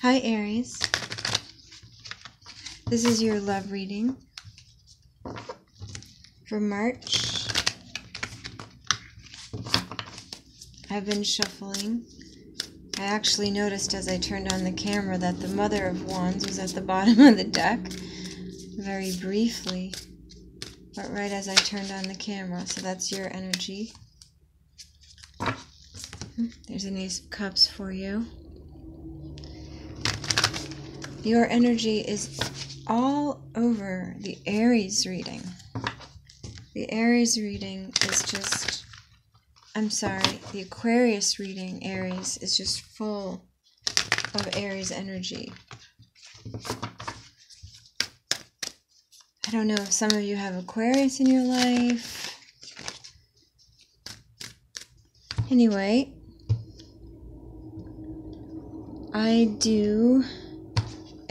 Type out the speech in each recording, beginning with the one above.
Hi Aries, this is your love reading for March. I've been shuffling. I actually noticed as I turned on the camera that the Mother of Wands was at the bottom of the deck, very briefly, but right as I turned on the camera, so that's your energy. There's an Ace of Cups for you. Your energy is all over the Aries reading. The Aries reading is just, the Aquarius reading, Aries, is just full of Aries energy. I don't know if some of you have Aquarius in your life. Anyway, I do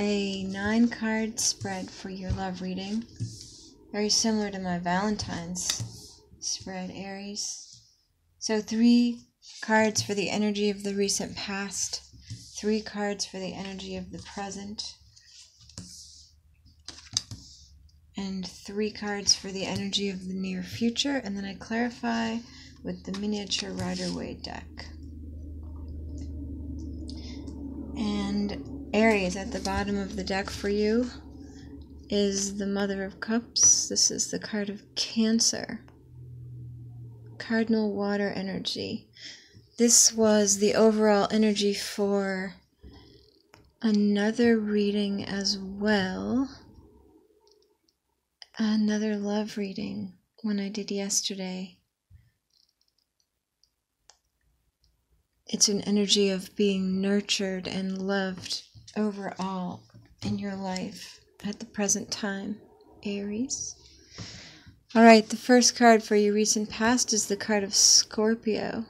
a 9-card spread for your love reading, very similar to my Valentine's spread, Aries. So 3 cards for the energy of the recent past, 3 cards for the energy of the present, and 3 cards for the energy of the near future, and then I clarify with the miniature Rider-Waite deck. And Aries, at the bottom of the deck for you is the Mother of Cups. This is the card of Cancer. Cardinal water energy. This was the overall energy for another reading as well. Another love reading, one I did yesterday. It's an energy of being nurtured and loved overall in your life at the present time, Aries. All right, the first card for your recent past is the card of Scorpio.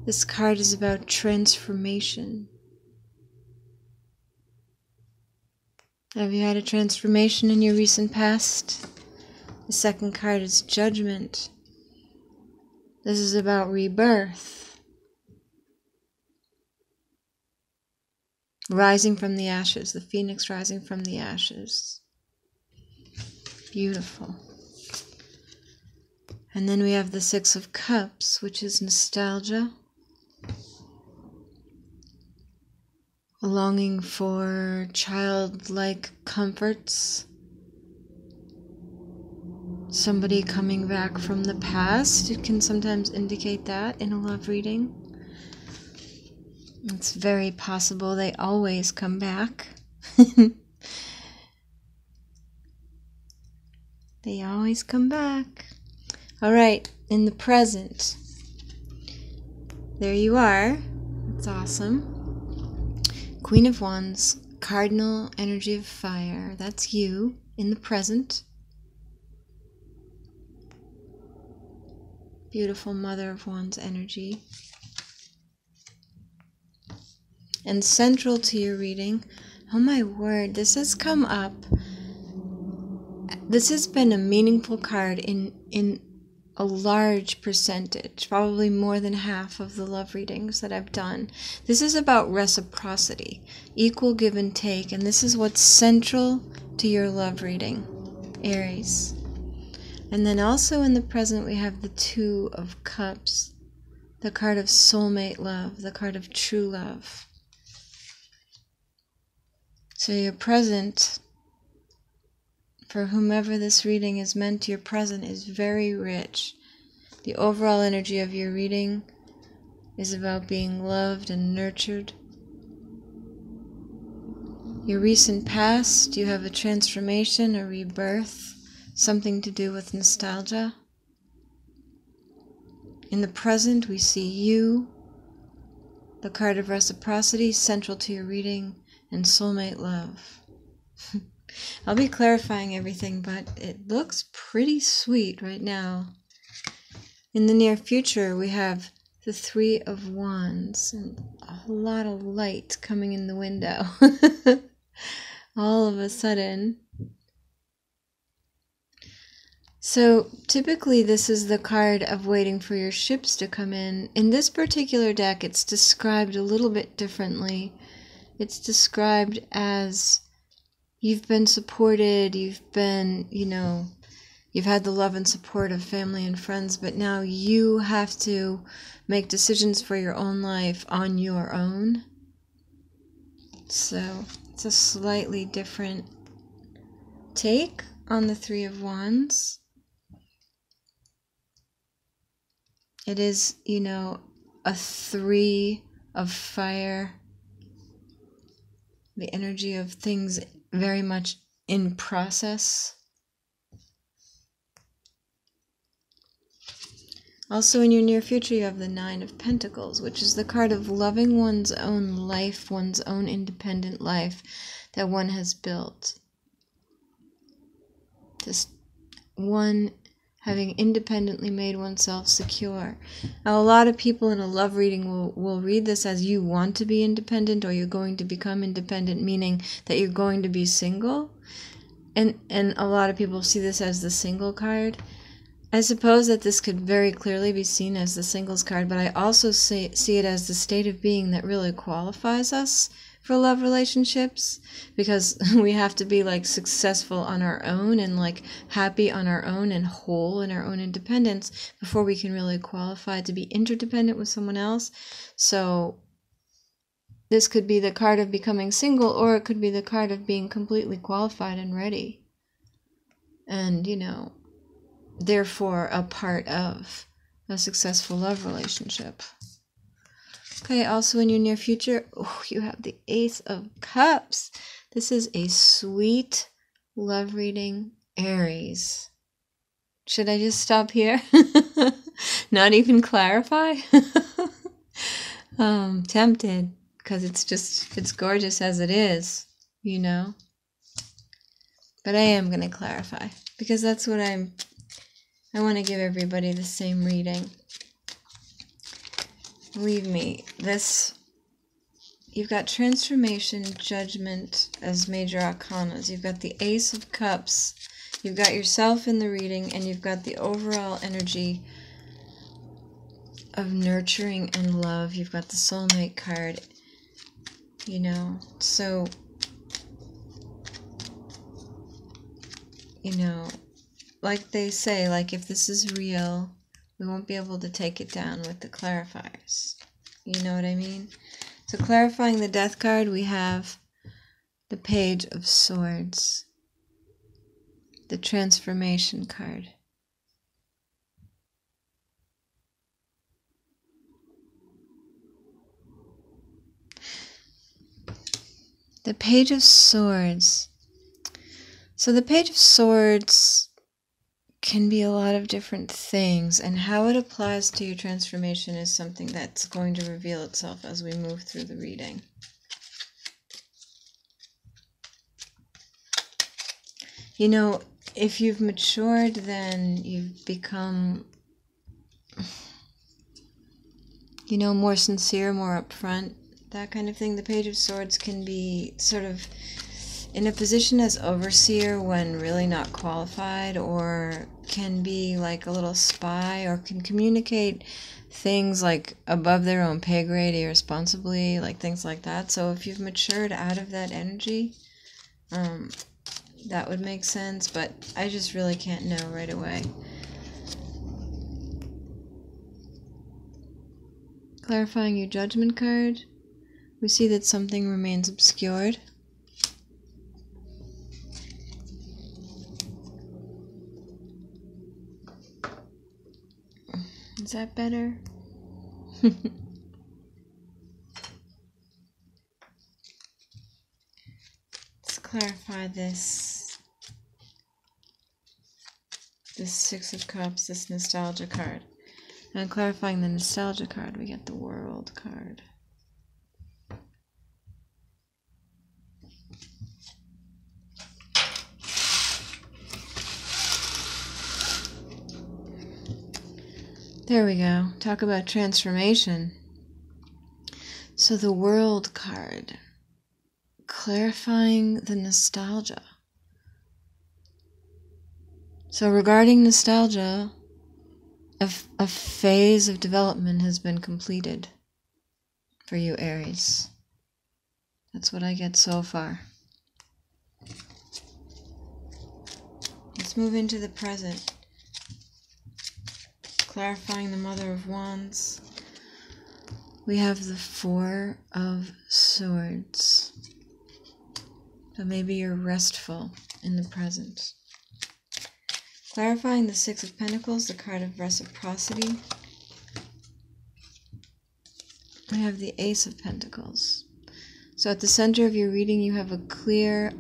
This card is about transformation. Have you had a transformation in your recent past? The second card is Judgment. This is about rebirth. Rising from the ashes, the phoenix rising from the ashes. Beautiful. And then we have the 6 of Cups, which is nostalgia. A longing for childlike comforts. Somebody coming back from the past. It can sometimes indicate that in a love reading. It's very possible they always come back. They always come back. All right, in the present, there you are. That's awesome. Queen of Wands, cardinal energy of fire. That's you in the present. Beautiful Mother of Wands energy. And central to your reading, oh my word, this has come up. This has been a meaningful card in a large percentage, probably more than half of the love readings that I've done. This is about reciprocity, equal give and take, and this is what's central to your love reading, Aries. And then also in the present we have the 2 of Cups, the card of soulmate love, the card of true love. So your present, for whomever this reading is meant to, your present is very rich. The overall energy of your reading is about being loved and nurtured. Your recent past, you have a transformation, a rebirth, something to do with nostalgia. In the present, we see you, the card of reciprocity, central to your reading, and soulmate love. I'll be clarifying everything, but it looks pretty sweet right now. In the near future, we have the 3 of Wands and a lot of light coming in the window. All of a sudden. So typically this is the card of waiting for your ships to come in. In this particular deck, it's described a little bit differently. it's described as you've been supported, you've been, you've had the love and support of family and friends, but now you have to make decisions for your own life on your own. So it's a slightly different take on the Three of Wands. It is, a three of fire. The energy of things very much in process. Also in your near future, you have the Nine of Pentacles, which is the card of loving one's own life, one's own independent life that one has built. Just one having independently made oneself secure. Now, a lot of people in a love reading will read this as you want to be independent or you're going to become independent, meaning that you're going to be single. And a lot of people see this as the single card. I suppose that this could very clearly be seen as the singles card, but I also see it as the state of being that really qualifies us for love relationships, because we have to be like successful on our own and like happy on our own and whole in our own independence before we can really qualify to be interdependent with someone else. So this could be the card of becoming single, or it could be the card of being completely qualified and ready. And, therefore a part of a successful love relationship. Okay, also in your near future, you have the Ace of Cups. This is a sweet love reading, Aries. Should I just stop here? Not even clarify? Tempted, because it's gorgeous as it is, But I am going to clarify, because that's what I want to give everybody the same reading. Believe me, you've got transformation, judgment as major arcanas. You've got the Ace of Cups. You've got yourself in the reading, and you've got the overall energy of nurturing and love. You've got the soulmate card, So, like they say, like if this is real, we won't be able to take it down with the clarifiers. You know what I mean? So clarifying the Death card, we have the Page of Swords, the Transformation card. The Page of Swords. So the Page of Swords can be a lot of different things, and how it applies to your transformation is something that's going to reveal itself as we move through the reading. If you've matured, then you've become, more sincere, more upfront, that kind of thing. The Page of Swords can be sort of in a position as overseer when really not qualified, or can be like a little spy, or can communicate things like above their own pay grade irresponsibly, like things like that. So if you've matured out of that energy, that would make sense, but I just really can't know right away. Clarifying your Judgment card, we see that something remains obscured. Is that better? Let's clarify this Six of Cups, this Nostalgia card. And clarifying the Nostalgia card, we get the World card. There we go. Talk about transformation. So the World card, clarifying the nostalgia. So regarding nostalgia, a phase of development has been completed for you, Aries. That's what I get so far. Let's move into the present. Clarifying the Mother of Wands. We have the Four of Swords. So maybe you're restful in the present. Clarifying the Six of Pentacles, the card of reciprocity. We have the Ace of Pentacles. So at the center of your reading, you have a clear,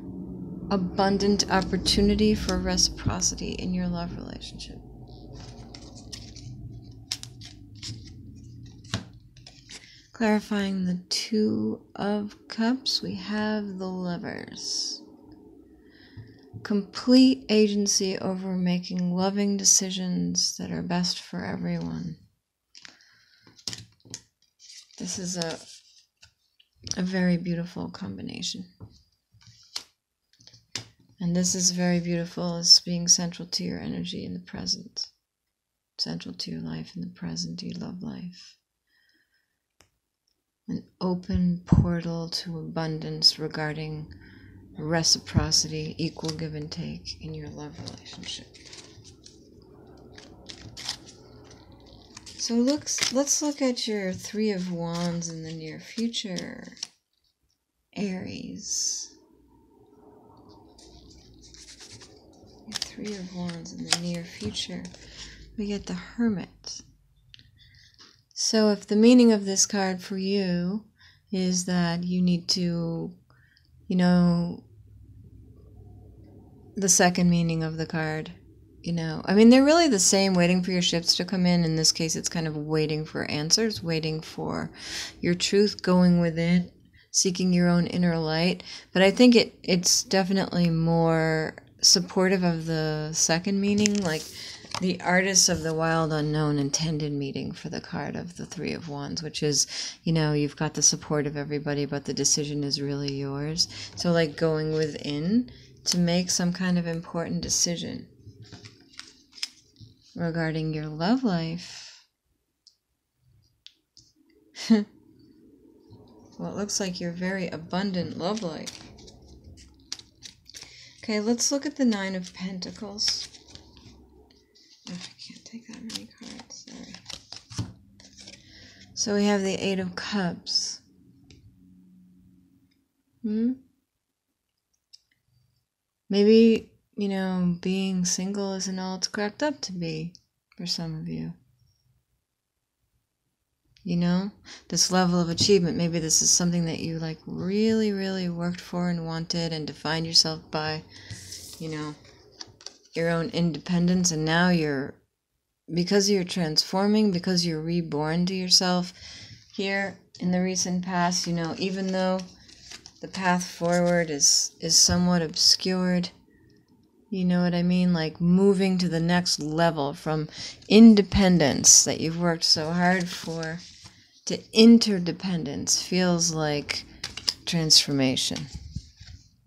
abundant opportunity for reciprocity in your love relationship. Clarifying the Two of Cups, we have the Lovers. Complete agency over making loving decisions that are best for everyone. This is a very beautiful combination. And this is very beautiful as being central to your energy in the present. Central to your life in the present. You love life. An open portal to abundance regarding reciprocity, equal give and take in your love relationship. So let's look at your Three of Wands in the near future, Aries. Your Three of Wands in the near future. We get the Hermit. So if the meaning of this card for you is that you need to, the second meaning of the card, I mean, they're really the same, waiting for your shifts to come in. In this case, it's kind of waiting for answers, waiting for your truth, going within, seeking your own inner light. But I think it's definitely more supportive of the second meaning, like the artist of the wild unknown intended meeting for the card of the Three of Wands, which is, you've got the support of everybody, but the decision is really yours. So like going within to make some kind of important decision regarding your love life. Well, it looks like your very abundant love life. Okay, let's look at the Nine of Pentacles. Oh, I can't take that many cards, sorry. So we have the Eight of Cups. Maybe, being single isn't all it's cracked up to be for some of you. This level of achievement, maybe this is something that you really, really worked for and wanted and defined yourself by, your own independence, and now because you're transforming, because you're reborn to yourself here in the recent past, even though the path forward is somewhat obscured, you know what I mean? Like moving to the next level from independence that you've worked so hard for to interdependence feels like transformation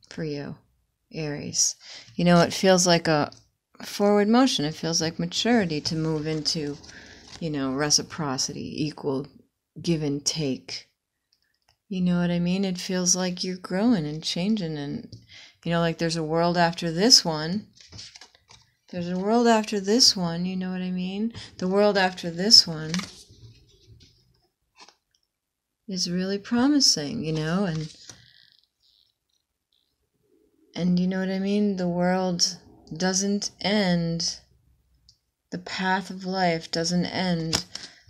for you, Aries. It feels like a forward motion. It feels like maturity to move into, reciprocity, equal give and take. You know what I mean? It feels like you're growing and changing, and like there's a world after this one. There's a world after this one, you know what I mean? The world after this one is really promising, and you know what I mean? The world doesn't end, the path of life doesn't end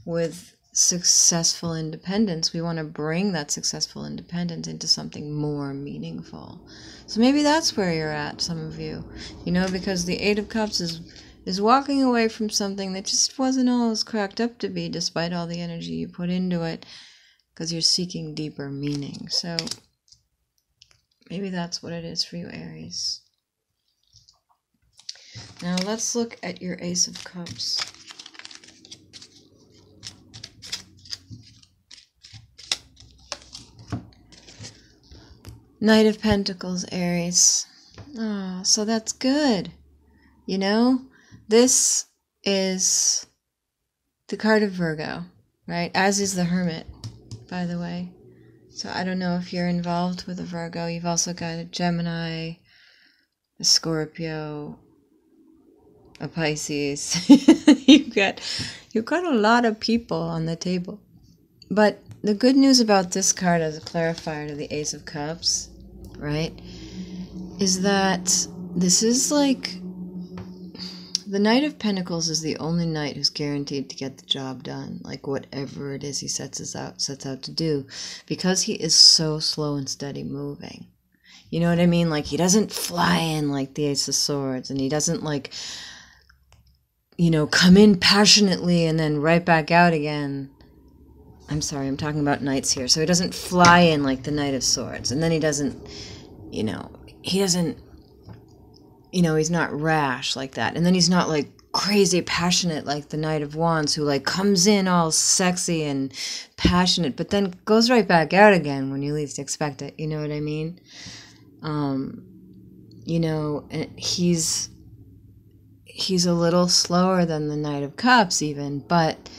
with successful independence. We want to bring that successful independence into something more meaningful. So maybe that's where you're at, some of you, because the Eight of Cups is walking away from something that just wasn't all it was cracked up to be, despite all the energy you put into it, because you're seeking deeper meaning. So maybe that's what it is for you, Aries. Now let's look at your Ace of Cups. Knight of Pentacles, Aries. Oh, so that's good. This is the card of Virgo, right? As is the Hermit, by the way. So I don't know if you're involved with a Virgo. You've also got a Gemini, a Scorpio, a Pisces. you've got a lot of people on the table. But the good news about this card as a clarifier to the Ace of Cups, right, is that this is like the Knight of Pentacles is the only knight who's guaranteed to get the job done, like whatever it is he sets out to do, because he is so slow and steady moving. You know what I mean? Like, he doesn't fly in like the Ace of Swords, and he doesn't, like, you know, come in passionately and then right back out again. I'm sorry, I'm talking about knights here. So he doesn't fly in like the Knight of Swords, and then he doesn't, you know, he's not rash like that. And then he's not like crazy passionate like the Knight of Wands, who like comes in all sexy and passionate, but then goes right back out again when you least expect it. You know what I mean? You know, and he's a little slower than the Knight of Cups even, but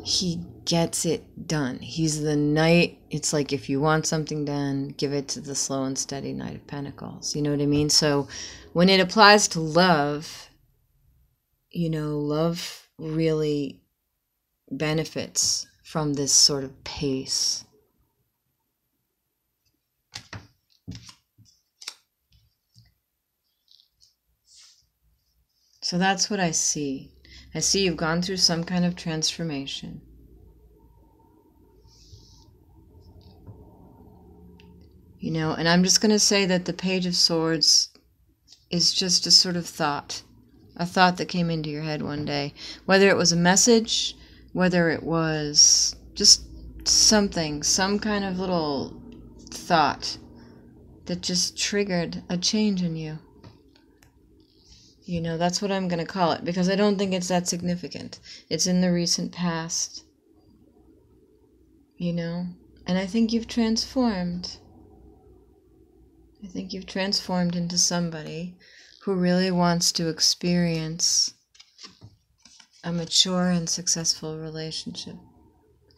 he gets it done. He's the knight. It's like, if you want something done, give it to the slow and steady Knight of Pentacles. You know what I mean? So when it applies to love, you know, love really benefits from this sort of pace. So that's what I see. I see you've gone through some kind of transformation. You know, and I'm just going to say that the Page of Swords is just a sort of thought. A thought that came into your head one day. Whether it was a message, whether it was just something, some kind of little thought that just triggered a change in you. You know, that's what I'm going to call it, because I don't think it's that significant. It's in the recent past. You know, and I think you've transformed. I think you've transformed into somebody who really wants to experience a mature and successful relationship,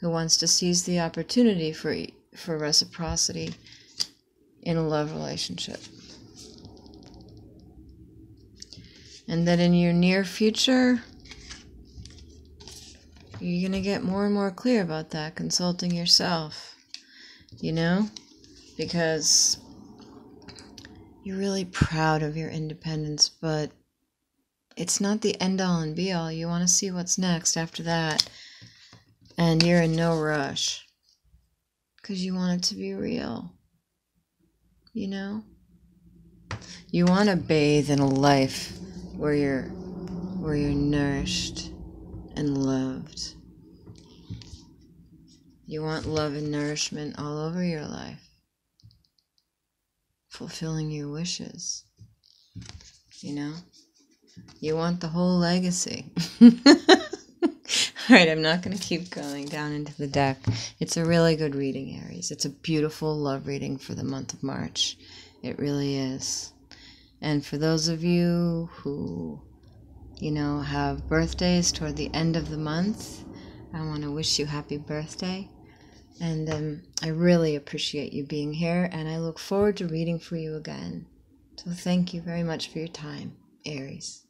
who wants to seize the opportunity for reciprocity in a love relationship. And that in your near future, you're going to get more and more clear about that, consulting yourself, you know, because you're really proud of your independence, but it's not the end-all and be-all. You want to see what's next after that, and you're in no rush, because you want it to be real, you know? You want to bathe in a life where you're nourished and loved. You want love and nourishment all over your life, fulfilling your wishes, you know? You want the whole legacy. Alright, I'm not going to keep going down into the deck. It's a really good reading, Aries. It's a beautiful love reading for the month of March. It really is. And for those of you who, you know, have birthdays toward the end of the month, I want to wish you happy birthday. And I really appreciate you being here, and I look forward to reading for you again. So thank you very much for your time, Aries.